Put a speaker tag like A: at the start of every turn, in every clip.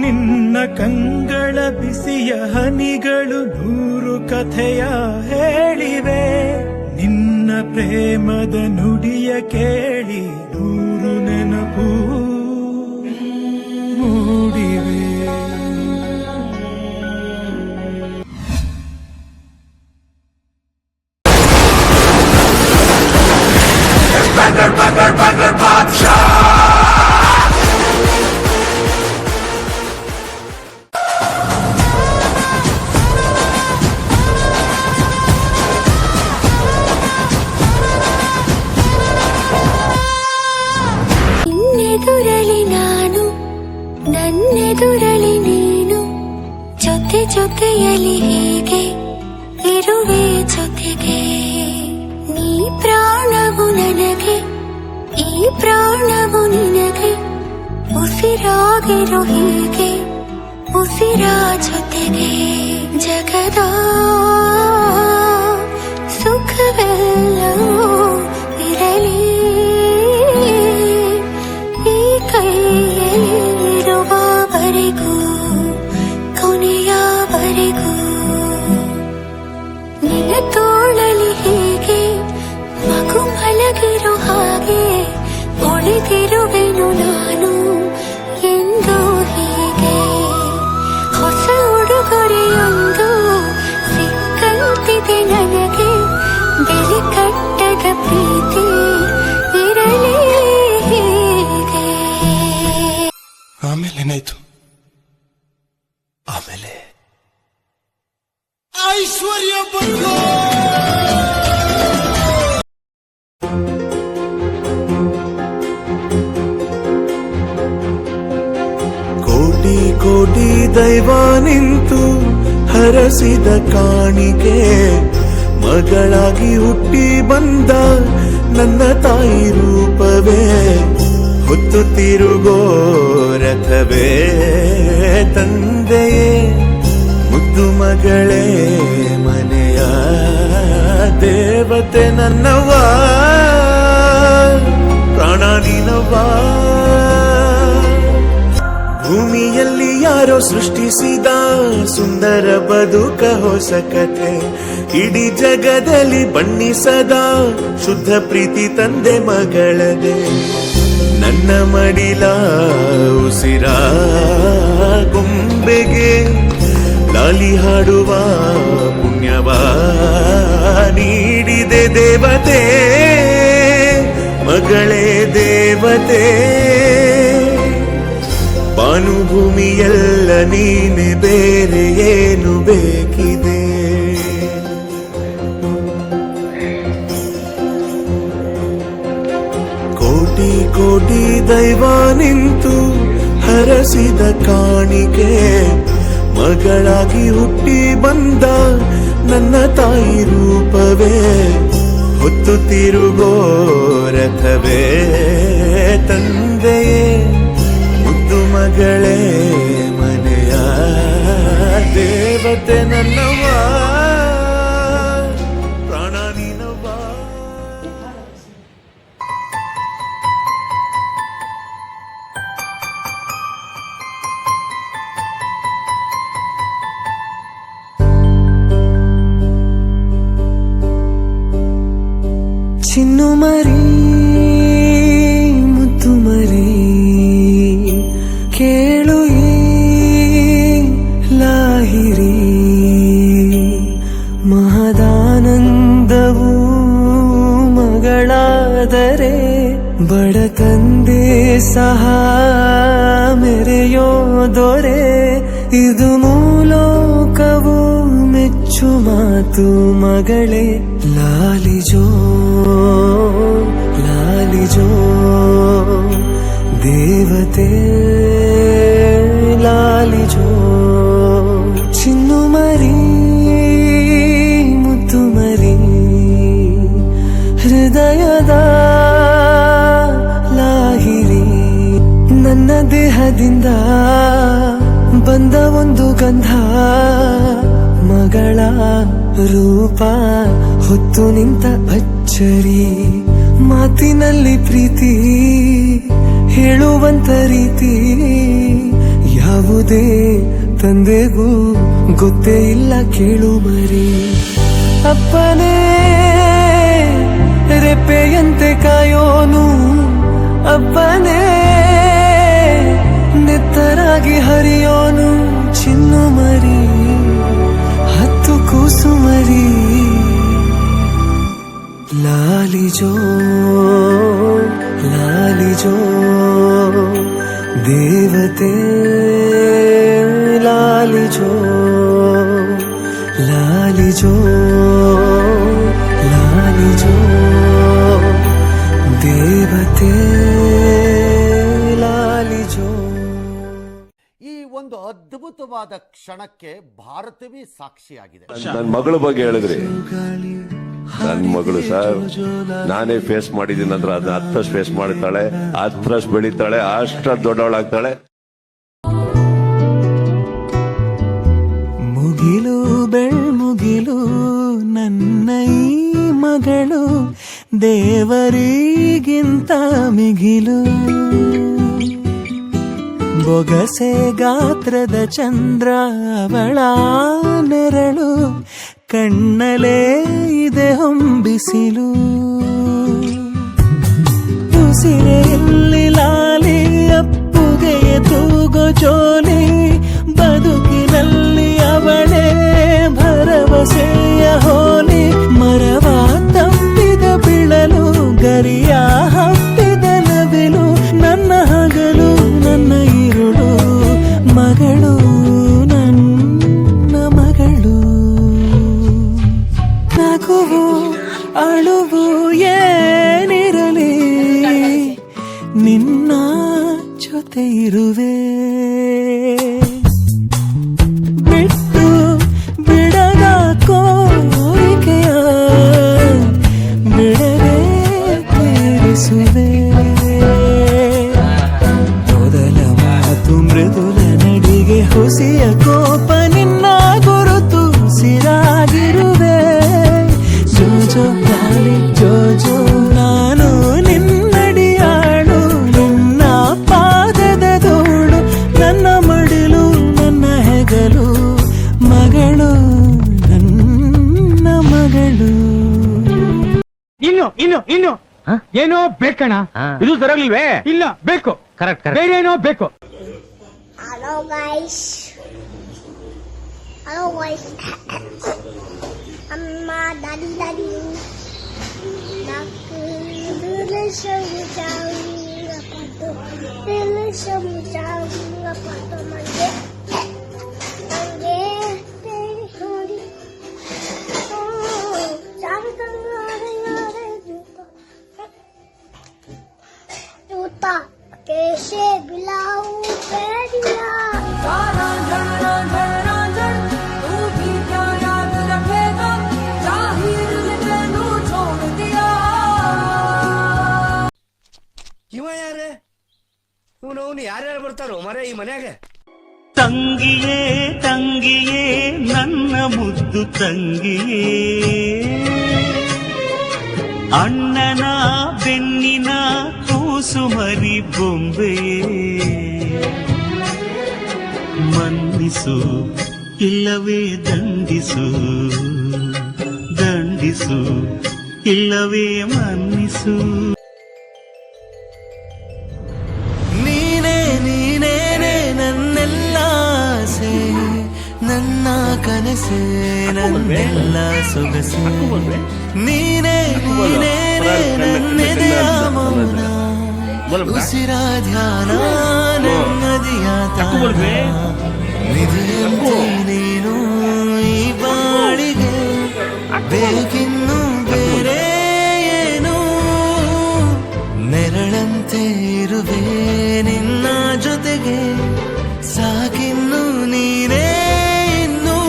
A: ನಿನ್ನ ಕಂಗಳ ಬಿಸಿಯ ಹನಿಗಳು 100 ಕಥೆಯ ಹೇಳಿವೆ. ನಿನ್ನ ಪ್ರೇಮದ ನುಡಿಯ ಕೇಳಿ 100 ನೆನಪು ಮೂಡಿವೆ.
B: ನಿನ್ನೆದುರಲಿ ನಾನು, ನನ್ನೆದುರಲಿ ನೀನು, ಜೊತೆ ಜೊತೆಯಲಿ ಹೀಗೆ ಇರುವೆ ಜೊತೆಗೆ. ನೀ ಪ್ರಾಣವು ನನಗೆ, ಈ ಪ್ರಾಣವು ನಿನಗೆ, ಉಸಿರಾಗಿರೋ ಹೀಗೆ ಉಸಿರ ಜೊತೆಗೆ. ಜಗದ ಸುಖವೆಲ್ಲವೂ ಇರಲಿ ಈ ಕೈಯಲ್ಲಿರುವವರೆಗೂ, ಕೊನೆಯವರೆಗೂ. ನಿನ್ನ ತೋಳಲಿ ಹೀಗೆ ಮಗು ಮಲಗಿರೋ ಹಾಗೆ ಉಳಿದಿರುವೆನು ನಾನು ಎಂದು ಹೀಗೆ. ಹೊಸ ಉಡುಗೊರೆಯೊಂದು ಸಿಕ್ಕಂತಿದೆ ನನಗೆ, ಬೆಲೆ ಕಟ್ಟದ ಪ್ರೀತಿ ಇರಲಿ ಹೀಗೆ.
C: ಆಮೇಲೇನಾಯ್ತು? ಆಮೇಲೆ ಐಶ್ವರ್ಯ ಬಂತು. ಕೋಟಿ ಕೋಟಿ ದೈವ ನಿಂತು ಹರಸಿದ ಕಾಣಿಕೆ, ಮಗಳಾಗಿ ಹುಟ್ಟಿ ಬಂದ ನನ್ನ ತಾಯಿ ರೂಪವೇ. ಹೊತ್ತು ತಿರುಗೋ ರಥವೇ ತಂದೆಯೇ, ಮುದ್ದು ಮಗಳೇ ಮನೆಯ ದೇವತೆ ನನ್ನವ್ವ, ಪ್ರಾಣ ನೀನವ್ವ. ಭೂಮಿಯಲ್ಲಿ ಯಾರೋ ಸೃಷ್ಟಿಸಿದ ಸುಂದರ ಬದುಕ ಹೊಸ ಕಥೆ, ಇಡೀ ಜಗದಲ್ಲಿ ಬಣ್ಣಿಸದ ಶುದ್ಧ ಪ್ರೀತಿ ತಂದೆ ಮಗಳದೆ. ನನ್ನ ಮಡಿಲ ಉಸಿರ ಗೊಂಬೆಗೆ ಲಾಲಿ ಹಾಡುವ ಪುಣ್ಯವ ನೀಡಿದೆ ದೇವತೆ, ಮಗಳೇ ದೇವತೆ. ಭಾನುಭೂಮಿಯೆಲ್ಲ ನೀನೆ, ಬೇರೆ ಏನು ಬೇಕಿದೆ? ಕೋಟಿ ಕೋಟಿ ದೈವ ನಿಂತು ಹರಸಿದ ಕಾಣಿಕೆ, ಮಗಳಾಗಿ ಹುಟ್ಟಿ ಬಂದ ನನ್ನ ತಾಯಿ ರೂಪವೇ. ಹೊತ್ತು ತಿರುಗೋ ರಥವೇ ತಂದೆಯೇ, ಮುದ್ದು ಮಗಳೇ ಮನೆಯ ದೇವತೆ ನನ್ನವ್ವ, ಪ್ರಾಣ ನೀನವ್ವ.
D: ಚಿನ್ನು ಮರಿ ಮುದ್ದು ಮರಿ ಕೇಳು ಈ ಲಾಹಿರಿ, ಮಹದಾನಂದವು ಮಗಳಾದರೆ ಬಡ ತಂದೆ ಸಹ ಮೆರೆಯೋ ದೊರೆ. ಇದು ಮೂಲೋಕವು ಮೆಚ್ಚು ಮಾತು ಮಗಳೇ, ಲಾಲಿಜೋ ಲಾಲಿಜೋ ದೇವತೆ ಲಾಲಿಜೋ. ಚಿನ್ನು ಮರಿ ಮುದ್ದು ಮರಿ ಹೃದಯದ ಲಾಹಿರಿ, ನನ್ನ ದೇಹದಿಂದ ಬಂದ ಒಂದು ಗಂಧ, ಮಗಳ ರೂಪ ಹೊತ್ತು ನಿಂತ ಅಚ್ಚರಿ. ಮಾತಿನಲ್ಲಿ ಪ್ರೀತಿ ಹೇಳುವಂತ ರೀತಿ ಯಾವುದೇ ಯಾವುದೇ ತಂದೆಗೂ ಗೊತ್ತೇ ಇಲ್ಲ ಕೇಳು ಮರಿ. ಅಪ್ಪನೇ ರೆಪ್ಪೆಯಂತೆ ಕಾಯೋನು, ಅಪ್ಪನೇ ನೆತ್ತರಾಗಿ ಹರಿಯೋನು ಚಿನ್ನು ಮರಿ, 10 ಕೂಸು ಮರಿ. ಲಾಲಿಜೋ ಲಾಲಿಜೋ ದೇವತೆ ಲಾಲಿಜೋ ಲಾಲಿಜೋ ಲಾಲಿಜೋ ದೇವತೆ ಲಾಲಿಜೋ.
E: ಈ ಒಂದು ಅದ್ಭುತವಾದ ಕ್ಷಣಕ್ಕೆ ಭಾರತವೇ ಸಾಕ್ಷಿಯಾಗಿದೆ.
F: ನನ್ನ ಮಗಳ ಬಗ್ಗೆ ಹೇಳಿದ್ರಿ, ನನ್ನ ಮಗಳು ಸರ್ ನಾನೇ ಫೇಸ್ ಮಾಡಿದ್ದೀನಿ ಅಂದ್ರೆ ಅದನ್ನ 10 ಫೇಸ್ ಮಾಡ್ತಾಳೆ, 10 ಬೆಳೀತಾಳೆ, ಅಷ್ಟ ದೊಡ್ಡವಳಾಗ್ತಾಳೆ.
A: ಮುಗಿಲು ಬೆಳ್ಮುಗಿಲು ನನ್ನ ಈ ಮಗಳು, ದೇವರಿಗಿಂತ ಮಿಗಿಲು. ಬೊಗಸೆ ಗಾತ್ರದ ಚಂದ್ರ ಅವಳ ನೆರಳು, ಕಣ್ಣಲೇ ಇದೆ ಹೊಂಬಿಸಿಲು. ಉಸಿರೆಯಲ್ಲಿ ಲಾಲಿ ಅಪ್ಪುಗೆಯ ತೂಗೋ ಜೋಲಿ, ಬದುಕಿನಲ್ಲಿ ಅವಳೇ ಭರವಸೆಯ ಹೋಲಿ. ಮರವ ತಪ್ಪಿದ ಬಿಳಲು, ಗರಿಯ ಹಬ್ಬಿದ ನವಿಲು, ನನ್ನ ಹಗಲು ನನ್ನ ಇರುಳು, ಮಗಳು ನನ್ನ ಮಗಳು. ನಗುವು ಅಳುವು ಏನಿರಲಿ, ನಿನ್ನ ಜೊತೆ ಇರುವೆ. ಬಿಟ್ಟು ಬಿಡದ ಕೋರಿಕೆಯ ಬಿಡದೆ ತೀರಿಸುವೆ. ಮೊದಲ ಮಾತು ಮೃದುಲ ನಡಿಗೆ, ಹುಸಿಯ ಕೋಪ ನಿನ್ನ ಗುರುತು ಸಿರಾಗಿರುವೆ. ಜೋಜೋ ಲಾಲಿ ಜೋಜೋ, ನಾನು ನಿನ್ನಡಿಯಾಳು, ನಿನ್ನ ಪಾದದ ಧೂಳು, ನನ್ನ ಮಡಿಲು ನನ್ನ ಹೆಗಲು, ಮಗಳು ನನ್ನ ಮಗಳು.
G: ಇನ್ನು ಏನೋ ಬೇಕಣ್ಣ, ಇದು ಸರಿಯಾಗ್ಲಿಲ್ವೇ? ಇಲ್ಲ ಬೇಕು, ಕರೆಕ್ಟ್ ಬೇರೆ ಏನೋ ಬೇಕು.
H: Hello guys. Hello guys. Amma daddy. Nak dulu semujang apa tu? Dulu semujang apa tu manje? Manje teri. Oh, jangan ada juta. कैसे बिलाऊ पैरिया तू भी क्या याद रखेगा जाहिर ने तेनू छोड़ दिया.
E: ಇವ ಯಾರೇ ಇವನು ಯಾರ್ಯಾರು ಬರ್ತಾರೋ ಮರೆ ಈ ಮನ್ಯಾಗ?
A: ತಂಗಿಯೇ ತಂಗಿಯೇ ನನ್ನ ಮುದ್ದು ತಂಗಿಯೇ, ಅಣ್ಣನ ಬೆನ್ನಿನ ಕೂಸು ಮರಿ ಬೊಂಬೆಯೇ. ಮನ್ನಿಸು ಇಲ್ಲವೇ ದಂಡಿಸು, ದಂಡಿಸು ಇಲ್ಲವೇ ಮನ್ನಿಸು.
D: ನೀನೇ ನೀನೇನೆ ನನ್ನೆಲ್ಲ ಆಸೆ, ನನ್ನ ಕನಸೆ ನನ್ನೆಲ್ಲ ಸೊಗಸೆ. ನೀನೇ ನೀನೇನೆ ನನ್ನೆದೆಯ ಮೌನ, ಉಸಿರ ಧ್ಯಾನ ನೆಮ್ಮದಿಯ ತಾಣ. ನಿಧಿಯಂತೆ ನೀನು ಈ ಬಾಳಿಗೆ, ಬೇಕಿನ್ನು ಬೇರೆ ಏನು? ನೆರಳಂತೆ ಇರುವೆ ನಿನ್ನ ಜೊತೆಗೆ, ಸಾಕಿನ್ನು ನೀನೇ ಇನ್ನು.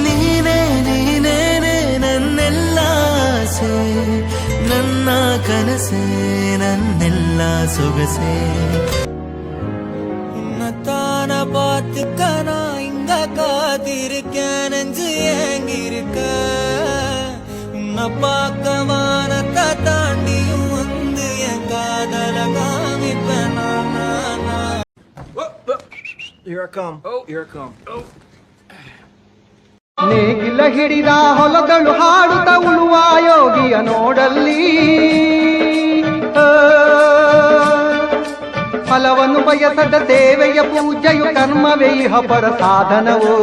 D: ನೀನೇ ನೀನೇನೆ ನನ್ನೆಲ್ಲ ಆಸೆ, ನನ್ನ ಕನಸೆ ನನ್ನೆಲ್ಲ ಸೊಗಸೆ. உன்னத்தான பார்த்துக்க நான் இங்க காத்திருக்கேன், நெஞ்சு ஏங்கிருக்க. உன்னை பார்க்க வானத்தை தாண்டியும் வந்து என் காதல காமிப்பேன் நான்.
I: ನೇಗಿಲ ಹಿಡಿದ ಹೊಲದಳು ಹಾಡುತ್ತ ಉಳುವ ಯೋಗಿಯ ನೋಡಲ್ಲಿ ಫಲವನ್ನು ಬಯಸದ ಸೇವೆಯ ಪೂಜೆಯು ಕರ್ಮವೇ ಇಹ ಪರ ಸಾಧನವು